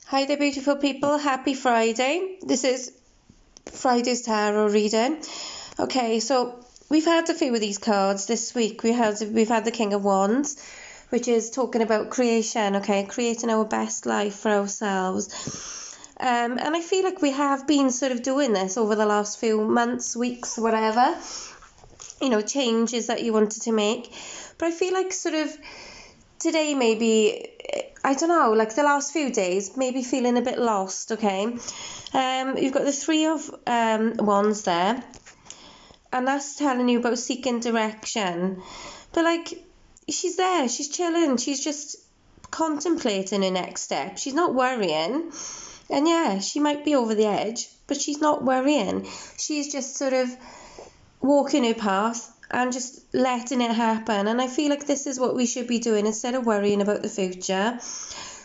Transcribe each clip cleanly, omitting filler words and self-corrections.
Hi there, beautiful people. Happy Friday. This is Friday's tarot reading. Okay, so we've had a few of these cards this week. We've had the King of Wands, which is talking about creation. Okay, creating our best life for ourselves. And I feel like we have been sort of doing this over the last few months, weeks, whatever. Changes that you wanted to make. But I feel like sort of today maybe, I don't know, like the last few days, maybe feeling a bit lost, okay? You've got the Three of Wands there, and that's telling you about seeking direction. But like, she's there, she's chilling, she's just contemplating her next step. She's not worrying. And yeah, she might be over the edge, but she's not worrying. She's just sort of walking her path and just letting it happen. And I feel like this is what we should be doing. Instead of worrying about the future,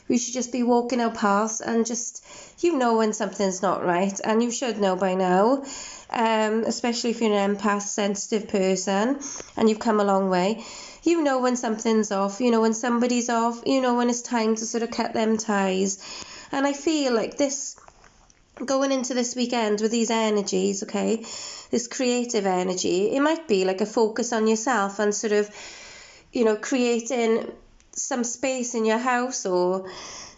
we should just be walking our paths and just, when something's not right, and you should know by now, especially if you're an empath, sensitive person, and you've come a long way. When something's off, when somebody's off, when it's time to sort of cut them ties. And I feel like this, going into this weekend with these energies, okay, this creative energy, it might be like a focus on yourself and sort of, creating some space in your house or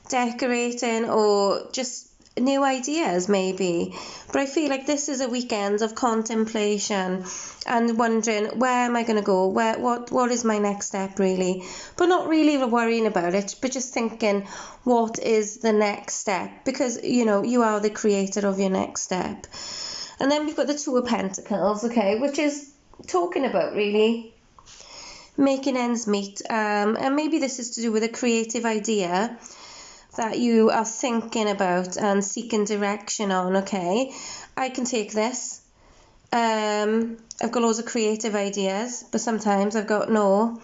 decorating or just new ideas maybe. But I feel like this is a weekend of contemplation and wondering, where am I going to go, what is my next step really, but not really worrying about it, but just thinking, what is the next step, because you are the creator of your next step. And then we've got the Two of Pentacles, okay, which is talking about really making ends meet, and maybe this is to do with a creative idea that you are thinking about and seeking direction on, okay? I can take this. I've got loads of creative ideas, but sometimes I've got no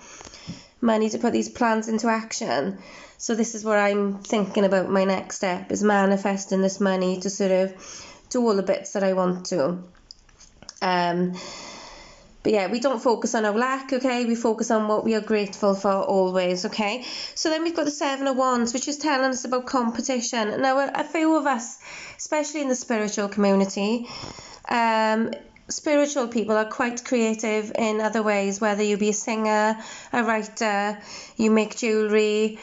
money to put these plans into action. So this is where I'm thinking about my next step, is manifesting this money to sort of do all the bits that I want to. But yeah, we don't focus on our lack, okay? We focus on what we are grateful for always, okay? So then we've got the Seven of Wands, which is telling us about competition. Now, a few of us, especially in the spiritual community, spiritual people are quite creative in other ways, whether you be a singer, a writer, you make jewellery,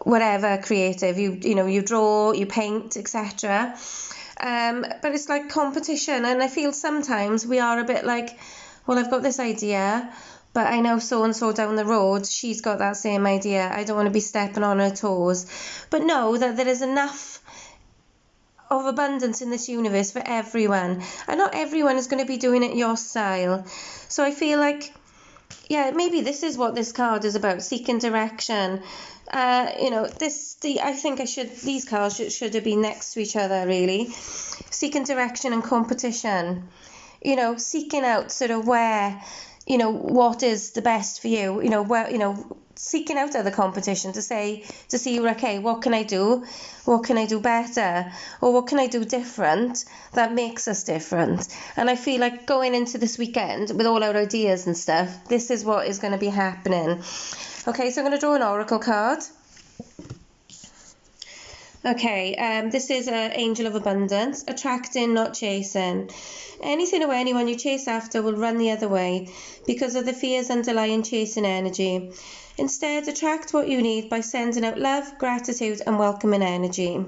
whatever creative, you draw, you paint, etc. But it's like competition, and I feel sometimes we are a bit like, well, I've got this idea, but I know so-and-so down the road, she's got that same idea. I don't want to be stepping on her toes. But know that there is enough of abundance in this universe for everyone, and not everyone is going to be doing it your style. So I feel like, yeah, maybe this is what this card is about, seeking direction. I think these cards should have been next to each other, really. Seeking direction and competition. Seeking out sort of where, what is the best for you. Seeking out other competition to see, okay, what can I do? What can I do better? Or what can I do different that makes us different? And I feel like going into this weekend with all our ideas and stuff, this is what is going to be happening. Okay, so I'm going to draw an oracle card. Okay, this is an Angel of Abundance. Attracting, not chasing. Anything or anyone you chase after will run the other way because of the fears underlying chasing energy. Instead, attract what you need by sending out love, gratitude, and welcoming energy.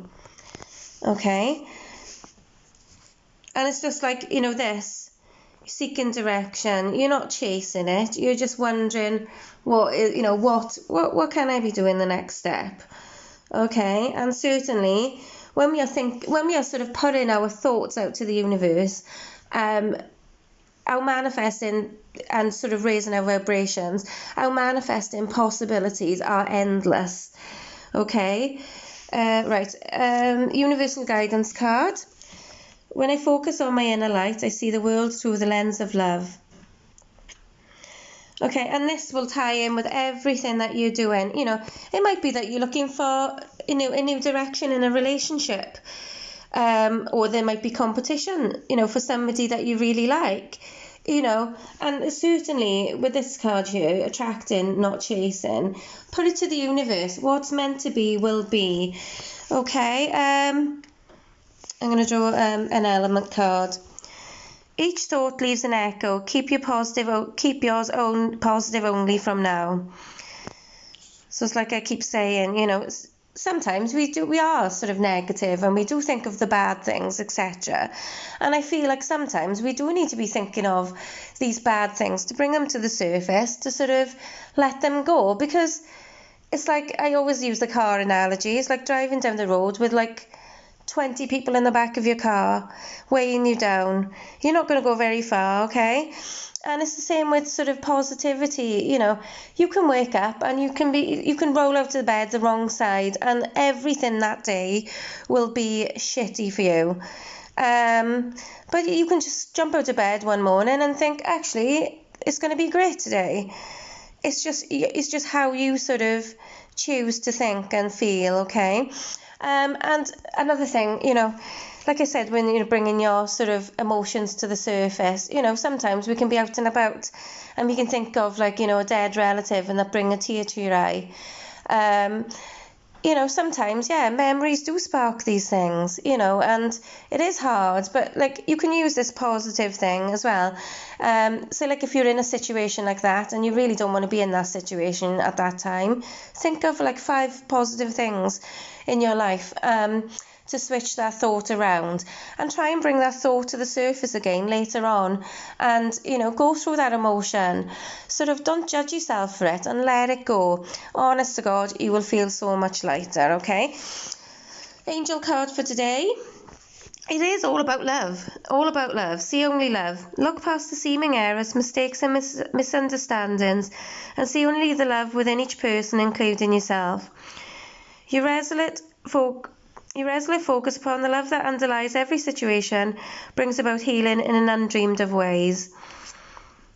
Okay? And it's just like, this. Seeking direction. You're not chasing it. You're just wondering, what can I be doing the next step? Okay, and certainly when we are sort of putting our thoughts out to the universe, our manifesting and sort of raising our vibrations, our manifesting possibilities are endless. Okay, right. Universal guidance card. When I focus on my inner light, I see the world through the lens of love. Okay, and this will tie in with everything that you're doing. It might be that you're looking for a new direction in a relationship, or there might be competition, for somebody that you really like. you know, and certainly with this card here, attracting, not chasing, put it to the universe. What's meant to be will be. Okay, I'm going to draw an element card. Each thought leaves an echo. Keep yours own positive only from now. So it's like I keep saying, you know, sometimes we are sort of negative and we do think of the bad things, etc. And I feel like sometimes we do need to be thinking of these bad things to bring them to the surface, to sort of let them go, because it's like I always use the car analogy. It's like driving down the road with like 20 people in the back of your car weighing you down. You're not going to go very far, okay? And it's the same with sort of positivity. You know, you can wake up and you can roll out of bed the wrong side and everything that day will be shitty for you. But you can just jump out of bed one morning and think, actually, it's going to be great today. It's just how you sort of choose to think and feel, okay? And another thing, you know, like I said, when you're bringing your sort of emotions to the surface, you know, sometimes we can be out and about and we can think of, like, you know, a dead relative and that bring a tear to your eye. You know, sometimes, yeah, memories do spark these things, you know, and it is hard, but like you can use this positive thing as well. So like if you're in a situation like that and you really don't want to be in that situation at that time, think of like 5 positive things in your life to switch that thought around and try and bring that thought to the surface again later on, and, you know, go through that emotion. Sort of don't judge yourself for it and let it go. Honest to God, you will feel so much lighter, okay? Angel card for today. It is all about love. All about love. See only love. Look past the seeming errors, mistakes and misunderstandings and see only the love within each person, including yourself. Your resolute focus upon the love that underlies every situation brings about healing in undreamed of ways.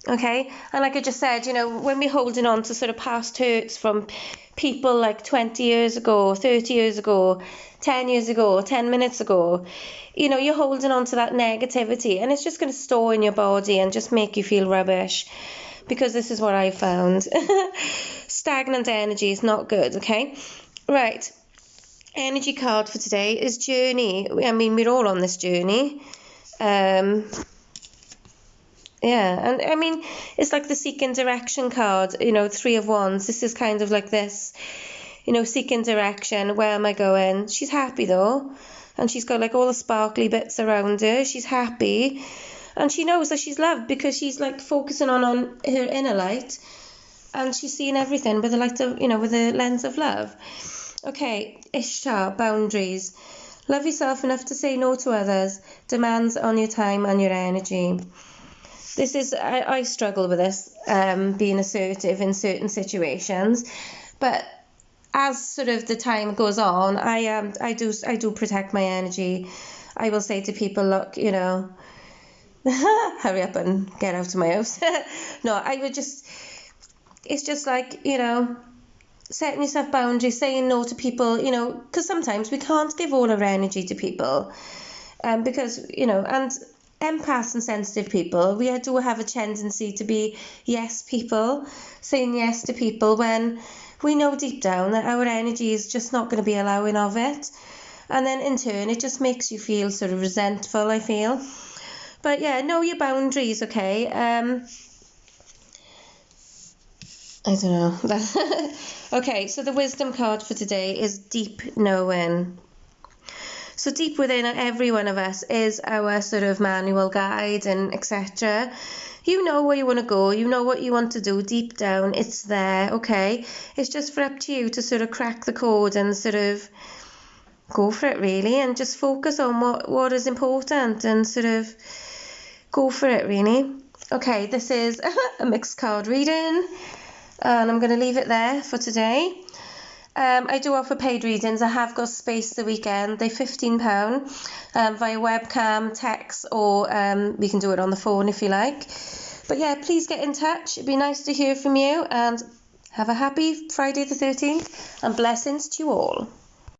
Okay, and like I just said, you know, when we're holding on to sort of past hurts from people like 20 years ago, 30 years ago, 10 years ago, 10 minutes ago, you know, you're holding on to that negativity and it's just going to store in your body and just make you feel rubbish, because this is what I found. Stagnant energy is not good, okay? Right. Energy card for today is journey. I mean, we're all on this journey. Yeah, and I mean, it's like the seeking direction card, you know, 3 of Wands. This is kind of like this, you know, seeking direction. Where am I going? She's happy though, and she's got like all the sparkly bits around her. She's happy, and she knows that she's loved because she's like focusing on her inner light, and she's seeing everything with the light of, you know, with the lens of love. Okay, Ishtar, boundaries. Love yourself enough to say no to others. Demands on your time and your energy. This is, I struggle with this, being assertive in certain situations, but as sort of the time goes on, I do protect my energy. I will say to people, look, you know, hurry up and get out of my house. No, I would just, it's just like, you know, setting yourself boundaries, saying no to people, you know, because sometimes we can't give all our energy to people, because, you know, and empaths and sensitive people, we do have a tendency to be yes people, saying yes to people when we know deep down that our energy is just not going to be allowing of it, and then in turn it just makes you feel sort of resentful, I feel. But yeah, know your boundaries, okay? I don't know. Okay, so the wisdom card for today is deep knowing. So deep within every one of us is our sort of manual guide and etc. You know where you want to go, you know what you want to do deep down, it's there, okay? It's just for up to you to sort of crack the code and sort of go for it really, and just focus on what is important and sort of go for it really. Okay, this is a mixed card reading, and I'm going to leave it there for today. I do offer paid readings. I have got space the weekend. They're £15 via webcam, text, or we can do it on the phone if you like. But yeah, please get in touch. It'd be nice to hear from you, and have a happy Friday the 13th, and blessings to you all.